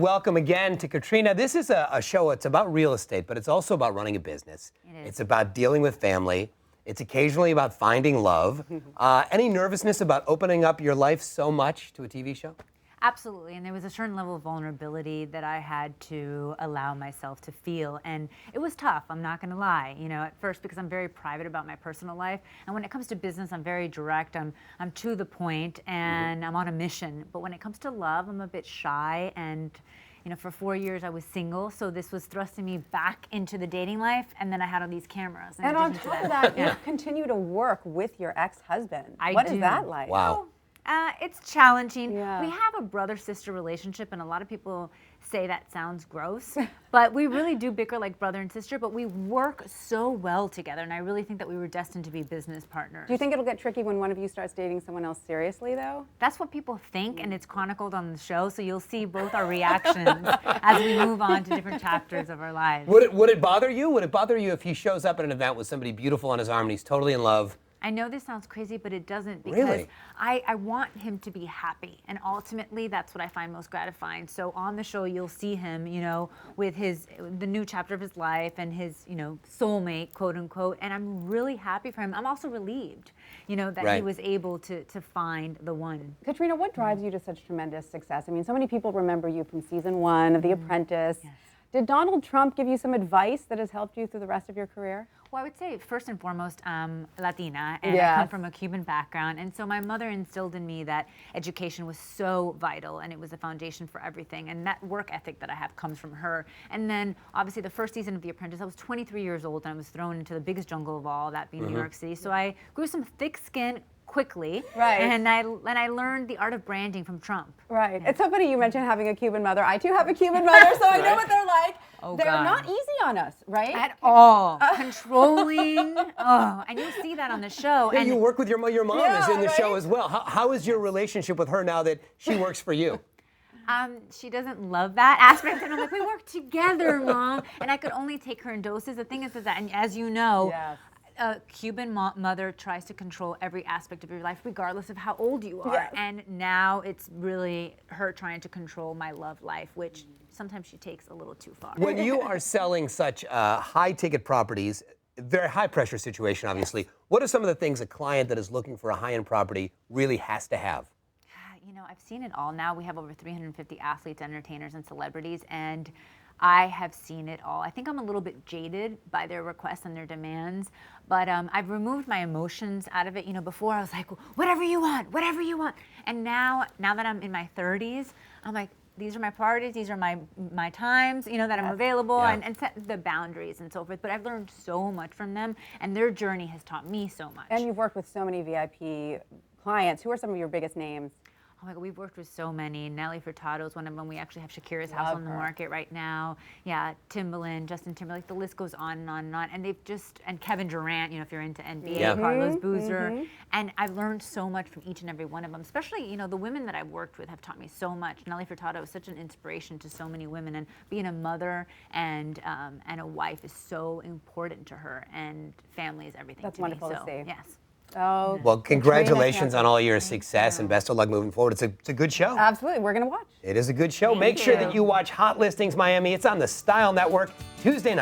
Welcome again to Katrina. This is a show, it's about real estate, but it's also about running a business. It is. It's about dealing with family. It's occasionally about finding love. Any nervousness about opening up your life so much to a TV show? Absolutely, and there was a certain level of vulnerability that I had to allow myself to feel, and it was tough, I'm not gonna lie, at first, because I'm very private about my personal life, and when it comes to business, I'm very direct, I'm to the point, and I'm on a mission, but when it comes to love, I'm a bit shy, and for 4 years I was single, so this was thrusting me back into the dating life, and then I had all these cameras. And on top of that, you continue to work with your ex-husband. What is that like? Wow. It's challenging. Yeah. We have a brother-sister relationship, and a lot of people say that sounds gross, but we really do bicker like brother and sister, but we work so well together, and I really think that we were destined to be business partners. Do you think it'll get tricky when one of you starts dating someone else seriously, though? That's what people think, and it's chronicled on the show, so you'll see both our reactions as we move on to different chapters of our lives. Would it bother you? Would it bother you if he shows up at an event with somebody beautiful on his arm and he's totally in love? I know this sounds crazy, but it doesn't, because Really? I want him to be happy, and ultimately that's what I find most gratifying. So on the show you'll see him, with the new chapter of his life and his, soulmate, quote unquote, and I'm really happy for him. I'm also relieved, that Right. he was able to find the one. Katrina, what drives you to such tremendous success? I mean, so many people remember you from season 1 of The Apprentice. Yes. Did Donald Trump give you some advice that has helped you through the rest of your career? Well, I would say first and foremost, Latina, and I Yes. come from a Cuban background, and so my mother instilled in me that education was so vital, and it was the foundation for everything, and that work ethic that I have comes from her. And then, obviously, the first season of The Apprentice, I was 23 years old, and I was thrown into the biggest jungle of all, that being New York City, so I grew some thick skin quickly, Right. and I learned the art of branding from Trump. Right. It's so funny you mentioned having a Cuban mother. I too have a Cuban mother, so I know what they're like. Oh, they're God. not easy on us, right? At all. Controlling. And you'll see that on the show. Yeah, and you work with your mom is in the right? show as well. How is your relationship with her now that she works for you? She doesn't love that aspect, and I'm like, we work together, Mom. And I could only take her in doses. The thing is that, and as you know, Yes. a Cuban mother tries to control every aspect of your life, regardless of how old you are. Yes. And now it's really her trying to control my love life, which sometimes she takes a little too far. When you are selling such high-ticket properties, very high-pressure situation, obviously, what are some of the things a client that is looking for a high-end property really has to have? I've seen it all. Now we have over 350 athletes, entertainers, and celebrities, and I have seen it all. I think I'm a little bit jaded by their requests and their demands, but I've removed my emotions out of it. Before I was like, whatever you want, whatever you want. And now that I'm in my 30s, I'm like, these are my priorities, these are my times, that I'm available, Yeah. and set the boundaries and so forth. But I've learned so much from them, and their journey has taught me so much. And you've worked with so many VIP clients. Who are some of your biggest names? Oh my God, we've worked with so many. Nelly Furtado is one of them. We actually have Shakira's house Love on the her. market right now. Yeah, Timbaland, Justin Timberlake, the list goes on and on and on. And they've and Kevin Durant, if you're into NBA, Yeah. Carlos Boozer. And I've learned so much from each and every one of them, especially, the women that I've worked with have taught me so much. Nelly Furtado is such an inspiration to so many women, and being a mother and a wife is so important to her, and family is everything That's to wonderful me. to So, see. yes. Oh, Well, congratulations Katrina on all your success and best of luck moving forward. It's a good show. Absolutely. We're going to watch. It is a good show. Thank Make sure you. that you watch Hot Listings Miami. It's on the Style Network Tuesday night.